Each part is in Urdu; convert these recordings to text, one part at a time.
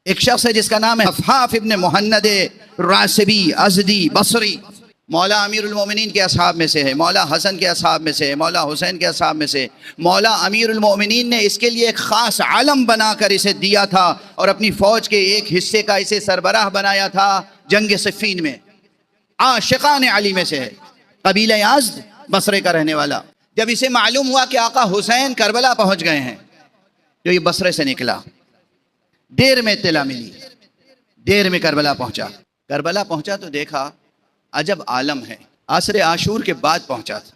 ایک شخص ہے جس کا نام ہے حفاف ابن محند راسبی ازدی بصری، مولا امیر المومنین کے اصحاب میں سے ہے، مولا حسن کے اصحاب میں سے ہے، مولا حسین کے اصحاب میں سے۔ مولا امیر المومنین نے اس کے لیے ایک خاص علم بنا کر اسے دیا تھا اور اپنی فوج کے ایک حصے کا اسے سربراہ بنایا تھا جنگ صفین میں۔ عاشقان علی میں سے ہے، قبیلہ ازد بصرے کا رہنے والا۔ جب اسے معلوم ہوا کہ آقا حسین کربلا پہنچ گئے ہیں تو یہ بصرے سے نکلا، دیر میں اطلاع ملی، دیر میں کربلا پہنچا۔ کربلا پہنچا تو دیکھا عجب عالم ہے، عصر عاشور کے بعد پہنچا تھا،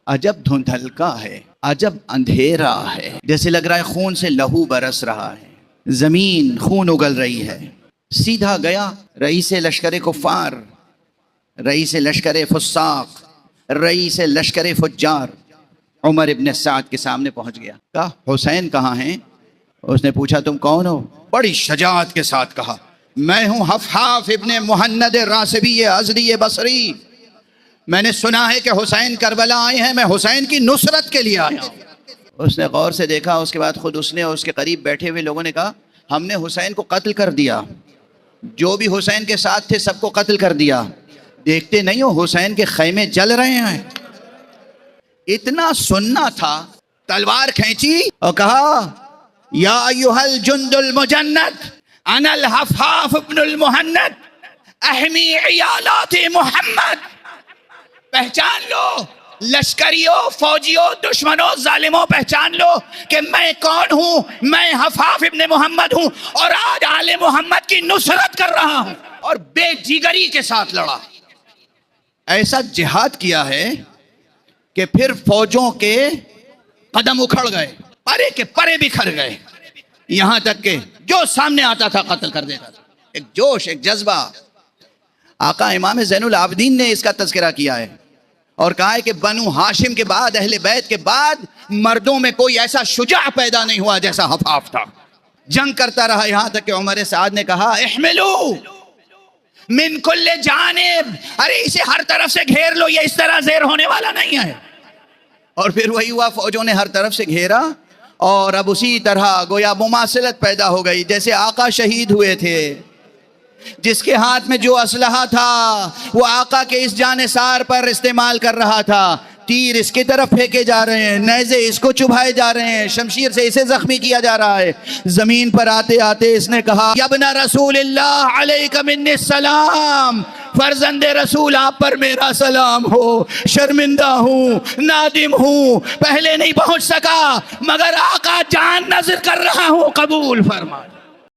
عجب دھندھلکا ہے، عجب اندھیرا ہے، جیسے لگ رہا ہے خون سے لہو برس رہا ہے، زمین خون اگل رہی ہے۔ سیدھا گیا رئیس لشکر کفار، رئیس لشکر فساق، رئیس لشکر فجار عمر ابن سعد کے سامنے پہنچ گیا۔ کہا حسین کہاں ہیں؟ اس نے پوچھا تم کون ہو؟ بڑی شجاعت کے ساتھ کہا میں ہوں حفاف ابن محند راسبی ازدی بصری، میں نے سنا ہے کہ حسین کربلا آئے ہیں، میں حسین کی نصرت کے لیے آیا ہوں۔ اس نے غور سے دیکھا، اس کے بعد خود اس نے اور اس کے قریب بیٹھے ہوئے لوگوں نے کہا ہم نے حسین کو قتل کر دیا، جو بھی حسین کے ساتھ تھے سب کو قتل کر دیا، دیکھتے نہیں ہو حسین کے خیمے جل رہے ہیں۔ اتنا سننا تھا، تلوار کھینچی اور کہا یا ایھا الجند المجند انا الحفاف ابن المحند احمی عیالات محمد۔ پہچان لو لشکریوں، فوجیوں، دشمنوں، ظالموں، پہچان لو کہ میں کون ہوں، میں حفاف ابن محمد ہوں اور آج آل محمد کی نصرت کر رہا ہوں۔ اور بے جگری کے ساتھ لڑا، ایسا جہاد کیا ہے کہ پھر فوجوں کے قدم اکھڑ گئے، پرے کے پرے بکھر گئے، یہاں تک کہ جو سامنے آتا تھا قتل کر دیتا تھا۔ ایک جوش، ایک جذبہ۔ آقا امام زین العابدین نے اس کا تذکرہ کیا ہے اور کہا ہے کہ بنو ہاشم کے بعد، اہل بیت کے بعد مردوں میں کوئی ایسا شجاع پیدا نہیں ہوا جیسا حفاف تھا۔ جنگ کرتا رہا یہاں تک کہ عمر سعد نے کہا احملو من کل جانب، ارے اسے ہر طرف سے گھیر لو، یہ اس طرح زیر ہونے والا نہیں ہے۔ اور پھر وہی ہوا، فوجوں نے ہر طرف سے گھیرا اور اب اسی طرح گویا مماثلت پیدا ہو گئی، جیسے آقا شہید ہوئے تھے، جس کے ہاتھ میں جو اسلحہ تھا وہ آقا کے اس جانثار پر استعمال کر رہا تھا، تیر اس کی طرف پھینکے جا رہے ہیں، نیزے اس کو چبھائے جا رہے ہیں، شمشیر سے اسے زخمی کیا جا رہا ہے۔ زمین پر آتے آتے اس نے کہا یا ابن رسول اللہ علیک منی السلام، فرزند رسول آپ پر میرا سلام ہو، شرمندہ ہوں، نادم ہوں، پہلے نہیں پہنچ سکا مگر آقا جان نذر کر رہا ہوں، قبول فرما۔